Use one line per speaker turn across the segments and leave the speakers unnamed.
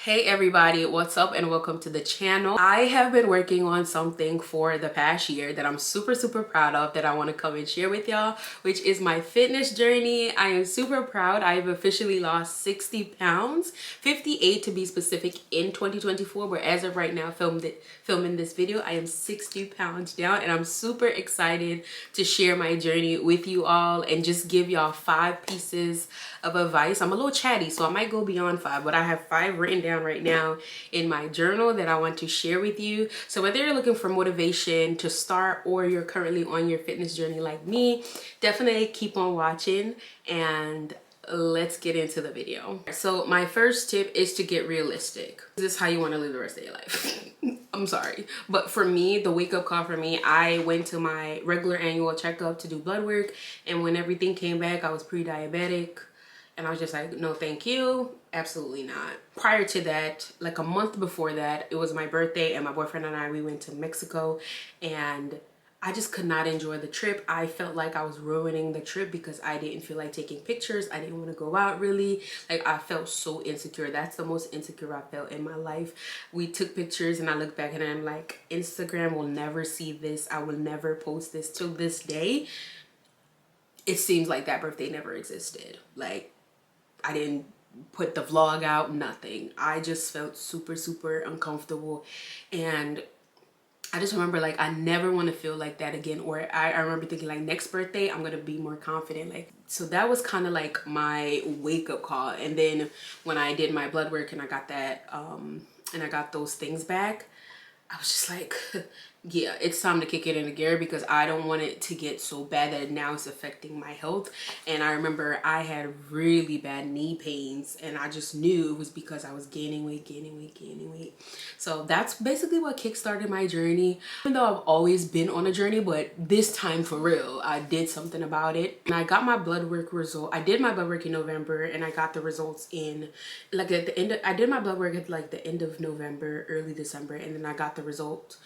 Hey everybody, what's up and welcome to the channel. I have been working on something for the past year that I'm super proud of, that I want to come and share with y'all, which is my fitness journey. I am super proud. I've officially lost 60 pounds, 58 to be specific, in 2024, but as of right now filming this video, I am 60 pounds down, and I'm super excited to share my journey with you all and just give y'all 5 pieces of advice. I'm a little chatty, so I might go beyond 5, but I have 5 written down right now in my journal that I want to share with you. So whether you're looking for motivation to start or you're currently on your fitness journey like me, definitely keep on watching and let's get into the video. So my first tip is to get realistic. This is how you want to live the rest of your life. I'm sorry, but for me, the wake-up call for me, I went to my regular annual checkup to do blood work, and when everything came back, I was pre-diabetic. And I was just like, no, thank you. Absolutely not. Prior to that, like a month before that, it was my birthday and my boyfriend and I, we went to Mexico, and I just could not enjoy the trip. I felt like I was ruining the trip because I didn't feel like taking pictures. I didn't want to go out really. Like, I felt so insecure. That's the most insecure I felt in my life. We took pictures and I look back and I'm like, Instagram will never see this. I will never post this. Till this day, it seems like that birthday never existed. Like, I didn't put the vlog out, nothing. I just felt super uncomfortable, and I just remember, like, I never want to feel like that again. Or I remember thinking, like, next birthday I'm gonna be more confident. Like, so that was kind of like my wake-up call. And then when I did my blood work and I got that and I got those things back, I was just like, yeah, it's time to kick it into gear, because I don't want it to get so bad that now it's affecting my health. And I remember I had really bad knee pains, and I just knew it was because I was gaining weight. So that's basically what kickstarted my journey. Even though I've always been on a journey, but this time for real, I did something about it. And I got my blood work result. I did my blood work in November, and I got the results in, like, at the end of, I did my blood work at like the end of November, early December, and then I got the result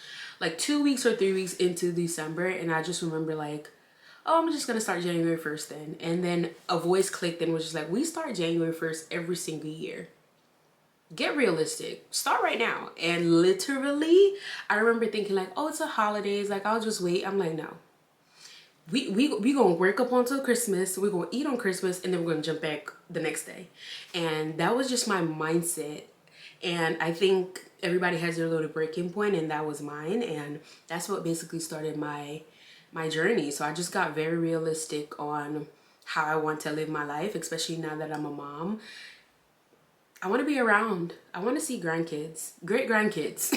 like 2 weeks or 3 weeks into December. And I just remember, like, oh, I'm just gonna start January 1st then. And then a voice clicked and was just like, we start January 1st every single year. Get realistic. Start right now. And literally, I remember thinking, like, oh, it's the holidays, like, I'll just wait. I'm like, no. We gonna work up until Christmas, we're gonna eat on Christmas, and then we're gonna jump back the next day. And that was just my mindset. And I think everybody has their little breaking point, and that was mine. And that's what basically started my journey. So I just got very realistic on how I want to live my life, especially now that I'm a mom. I want to be around. I want to see grandkids, great grandkids.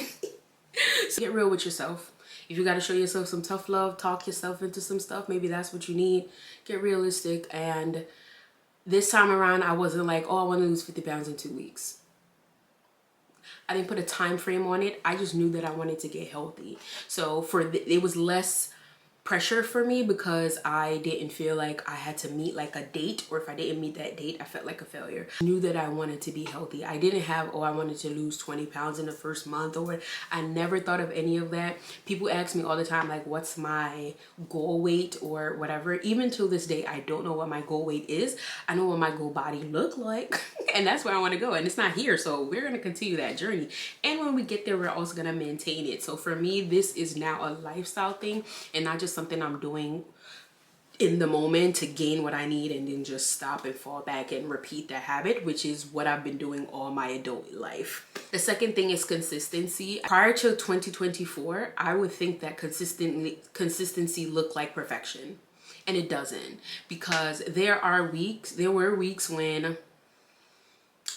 So get real with yourself. If you got to show yourself some tough love, talk yourself into some stuff, maybe that's what you need. Get realistic. And this time around, I wasn't like, oh, I want to lose 50 pounds in 2 weeks. I didn't put a time frame on it. I just knew that I wanted to get healthy. So it was less pressure for me, because I didn't feel like I had to meet like a date, or if I didn't meet that date, I felt like a failure. I knew that I wanted to be healthy. I didn't have, oh, I wanted to lose 20 pounds in the first month, or I never thought of any of that. People ask me all the time, like, what's my goal weight or whatever. Even till this day, I don't know what my goal weight is. I know what my goal body look like, and that's where I want to go, and it's not here. So we're going to continue that journey, and when we get there, we're also going to maintain it. So for me, this is now a lifestyle thing, and not just something I'm doing in the moment to gain what I need and then just stop and fall back and repeat that habit, which is what I've been doing all my adult life. The second thing is consistency. Prior to 2024, I would think that consistency looked like perfection, and it doesn't, because there were weeks when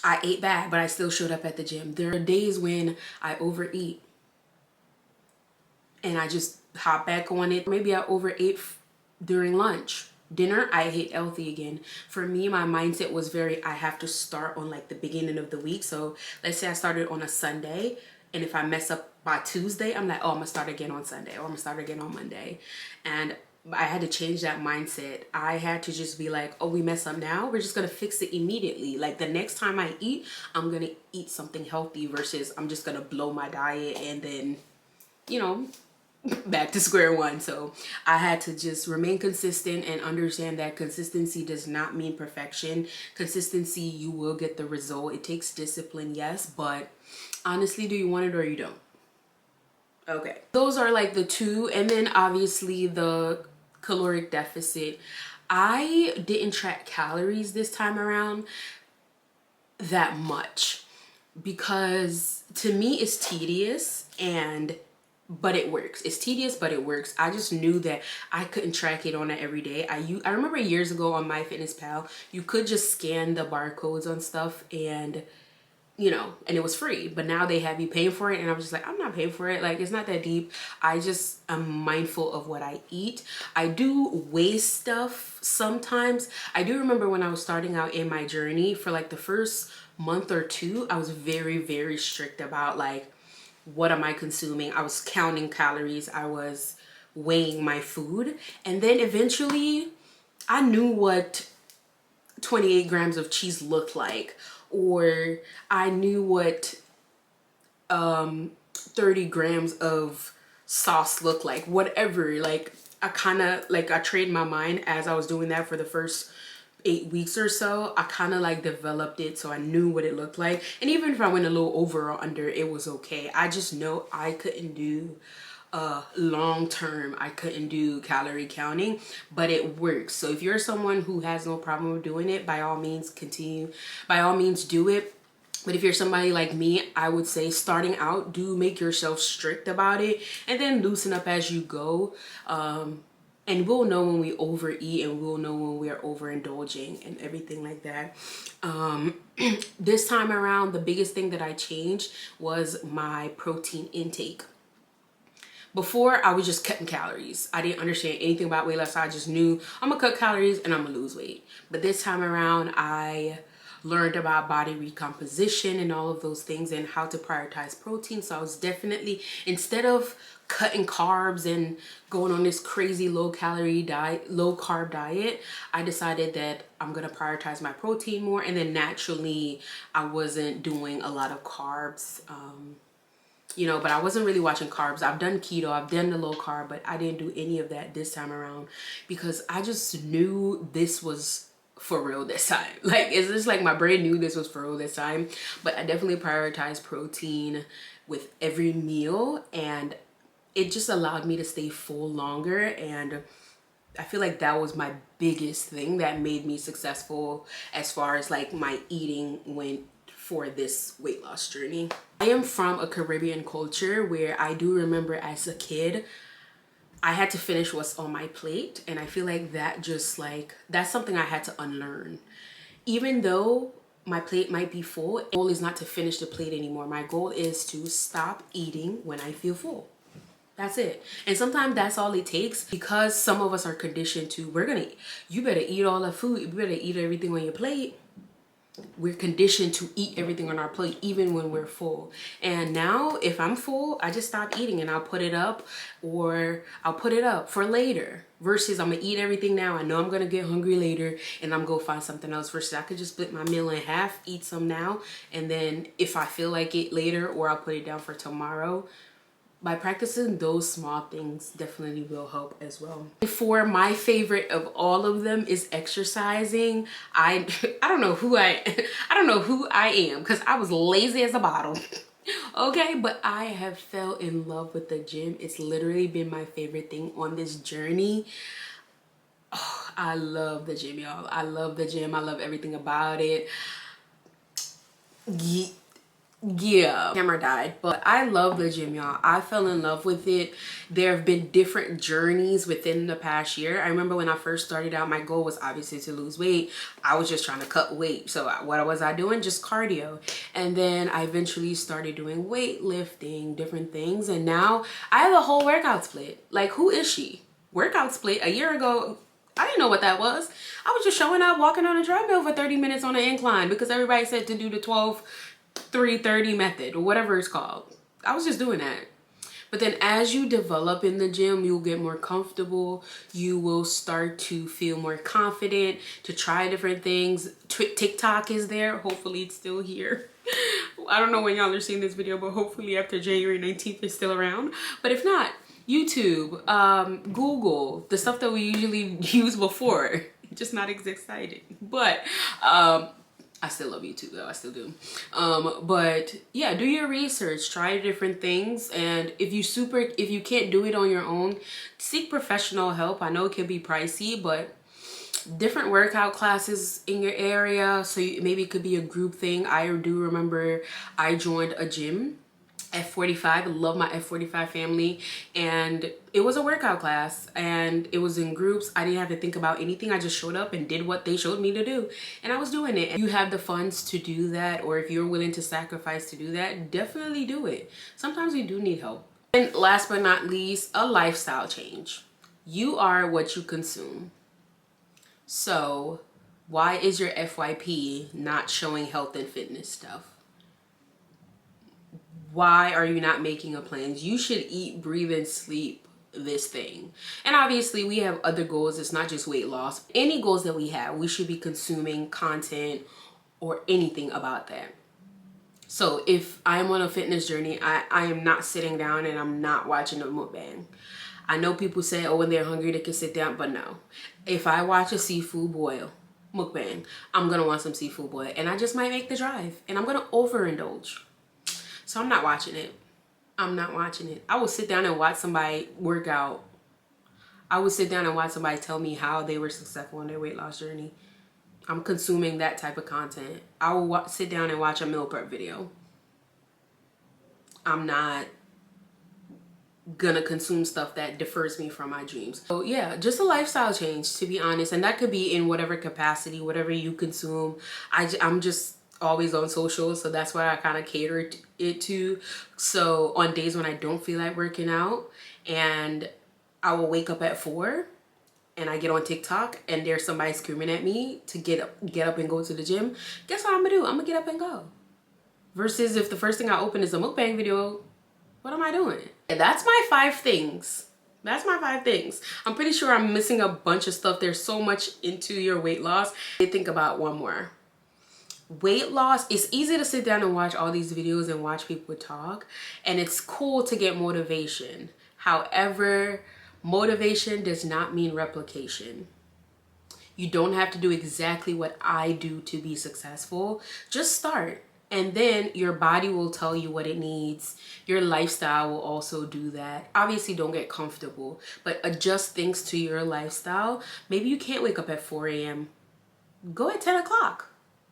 I ate bad, but I still showed up at the gym. There are days when I overeat and I just hop back on it. Maybe I overate during lunch. Dinner, I ate healthy again. For me, my mindset was I have to start on like the beginning of the week. So let's say I started on a Sunday, and if I mess up by Tuesday, I'm like, oh, I'm gonna start again on Sunday, or I'm gonna start again on Monday. And I had to change that mindset. I had to just be like, oh, we mess up now, we're just gonna fix it immediately. Like, the next time I eat, I'm gonna eat something healthy, versus I'm just gonna blow my diet and then, you know, back to square one. So I had to just remain consistent and understand that consistency does not mean perfection. Consistency, you will get the result. It takes discipline, yes, but honestly, do you want it or you don't? Okay, those are like the two. And then obviously the caloric deficit. I didn't track calories this time around that much because to me it's tedious, but it works. It's tedious, but it works. I just knew that I couldn't track it on it every day. I remember years ago on MyFitnessPal, you could just scan the barcodes on stuff and you know, and it was free, but now they have you paying for it. And I was just like, I'm not paying for it. Like, it's not that deep. I just am mindful of what I eat. I do weigh stuff sometimes. I do remember when I was starting out in my journey for like the first month or two, I was very, very strict about like, what am I consuming? I was counting calories. I was weighing my food. And then eventually I knew what 28 grams of cheese looked like, or I knew what 30 grams of sauce looked like, whatever. Like I kind of like, I trained my mind as I was doing that for the first 8 weeks or so. I kind of like developed it so I knew what it looked like. And even if I went a little over or under, it was okay. I just know I couldn't do long term, I couldn't do calorie counting, but it works. So if you're someone who has no problem with doing it, by all means continue, by all means do it. But if you're somebody like me, I would say starting out, do make yourself strict about it and then loosen up as you go. And we'll know when we overeat, and we'll know when we are overindulging and everything like that. This time around, the biggest thing that I changed was my protein intake. Before, I was just cutting calories. I didn't understand anything about weight loss. I just knew I'm gonna cut calories and I'm gonna lose weight. But this time around, I learned about body recomposition and all of those things and how to prioritize protein. So I was definitely, instead of cutting carbs and going on this crazy low carb diet, I decided that I'm gonna prioritize my protein more. And then naturally, I wasn't doing a lot of carbs. You know, but I wasn't really watching carbs. I've done keto, I've done the low carb, but I didn't do any of that this time around because I just knew this was for real this time. Like, it's just like my brain knew this was for real this time. But I definitely prioritized protein with every meal, and it just allowed me to stay full longer. And I feel like that was my biggest thing that made me successful as far as like my eating went for this weight loss journey. I am from a Caribbean culture where I do remember as a kid, I had to finish what's on my plate. And I feel like that just like, that's something I had to unlearn. Even though my plate might be full, my goal is not to finish the plate anymore. My goal is to stop eating when I feel full. That's it. And sometimes that's all it takes, because some of us are conditioned to, you better eat all the food. You better eat everything on your plate. We're conditioned to eat everything on our plate, even when we're full. And now if I'm full, I just stop eating and I'll put it up, or I'll put it up for later, versus I'm gonna eat everything now. I know I'm gonna get hungry later and I'm gonna go find something else, versus I could just split my meal in half, eat some now, and then if I feel like it later, or I'll put it down for tomorrow. By practicing those small things definitely will help as well. For my favorite of all of them is exercising. I don't know who I am, because I was lazy as a bottle. Okay, but I have fell in love with the gym. It's literally been my favorite thing on this journey. Oh, I love the gym, y'all. I love the gym. I love everything about it. Yeah, camera died, but I love the gym, y'all. I fell in love with it. There have been different journeys within the past year. I remember when I first started out, my goal was obviously to lose weight. I was just trying to cut weight. So what was I doing? Just cardio. And then I eventually started doing weightlifting, different things. And now I have a whole workout split. Like, who is she? Workout split. A year ago, I didn't know what that was. I was just showing up, walking on a treadmill for 30 minutes on an incline because everybody said to do the 12-3-30 method, or whatever it's called. I was just doing that. But then as you develop in the gym, you'll get more comfortable. You will start to feel more confident to try different things. TikTok is there. Hopefully it's still here. I don't know when y'all are seeing this video, but hopefully after January 19th it's still around. But if not, YouTube, Google, the stuff that we usually use before. Just not as exciting. But I still love YouTube though, I still do. But yeah, do your research, try different things, and if you can't do it on your own, seek professional help. I know it can be pricey, but different workout classes in your area, so maybe it could be a group thing. I do remember I joined a gym, F45. I love my F45 family, and it was a workout class and it was in groups. I didn't have to think about anything. I just showed up and did what they showed me to do, and I was doing it. If you have the funds to do that, or if you're willing to sacrifice to do that, definitely do it. Sometimes we do need help. And last but not least, a lifestyle change. You are what you consume. So why is your FYP not showing health and fitness stuff? Why are you not making a plan? You should eat, breathe, and sleep this thing. And obviously we have other goals. It's not just weight loss. Any goals that we have, we should be consuming content or anything about that. So if I'm on a fitness journey, I am not sitting down and I'm not watching a mukbang. I know people say, oh, when they're hungry, they can sit down, but no. If I watch a seafood boil mukbang, I'm gonna want some seafood boil, and I just might make the drive, and I'm gonna overindulge. So I'm not watching it. I'm not watching it. I will sit down and watch somebody work out. I would sit down and watch somebody tell me how they were successful on their weight loss journey. I'm consuming that type of content. I will sit down and watch a meal prep video. I'm not gonna consume stuff that defers me from my dreams. So yeah, just a lifestyle change, to be honest, and that could be in whatever capacity, whatever you consume. I'm just always on social, so that's why I kind of cater it to. So on days when I don't feel like working out, and I will wake up at 4 and I get on TikTok and there's somebody screaming at me to get up and go to the gym, guess what I'm gonna do? I'm gonna get up and go. Versus if the first thing I open is a mukbang video, what am I doing? And that's my 5 things. That's my 5 things. I'm pretty sure I'm missing a bunch of stuff. There's so much into your weight loss. Think about one more. Weight loss, it's easy to sit down and watch all these videos and watch people talk, and it's cool to get motivation. However, motivation does not mean replication. You don't have to do exactly what I do to be successful. Just start. And then your body will tell you what it needs. Your lifestyle will also do that. Obviously, don't get comfortable, but adjust things to your lifestyle. Maybe you can't wake up at 4 a.m. Go at 10 o'clock,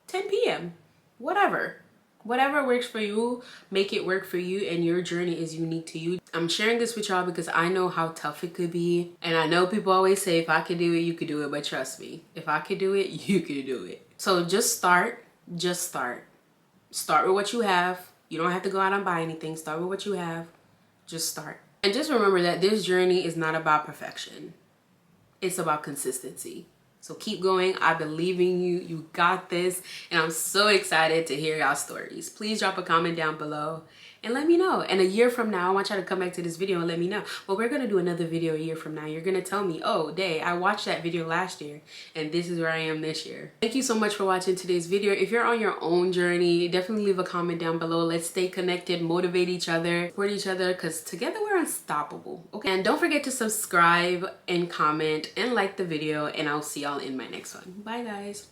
10 p.m., whatever. Whatever works for you, make it work for you, and your journey is unique to you. I'm sharing this with y'all because I know how tough it could be. And I know people always say, if I could do it, you could do it. But trust me, if I could do it, you could do it. So just start. Just start. Start with what you have. You don't have to go out and buy anything. Start with what you have. Just start. And just remember that this journey is not about perfection. It's about consistency. So keep going. I believe in you. You got this. And I'm so excited to hear y'all stories. Please drop a comment down below and let me know. And a year from now, I want y'all to come back to this video and let me know. But we're going to do another video a year from now. You're going to tell me, oh, Day, I watched that video last year and this is where I am this year. Thank you so much for watching today's video. If you're on your own journey, definitely leave a comment down below. Let's stay connected, motivate each other, support each other, because together we're unstoppable. Okay. And don't forget to subscribe and comment and like the video, and I'll see y'all in my next one. Bye, guys.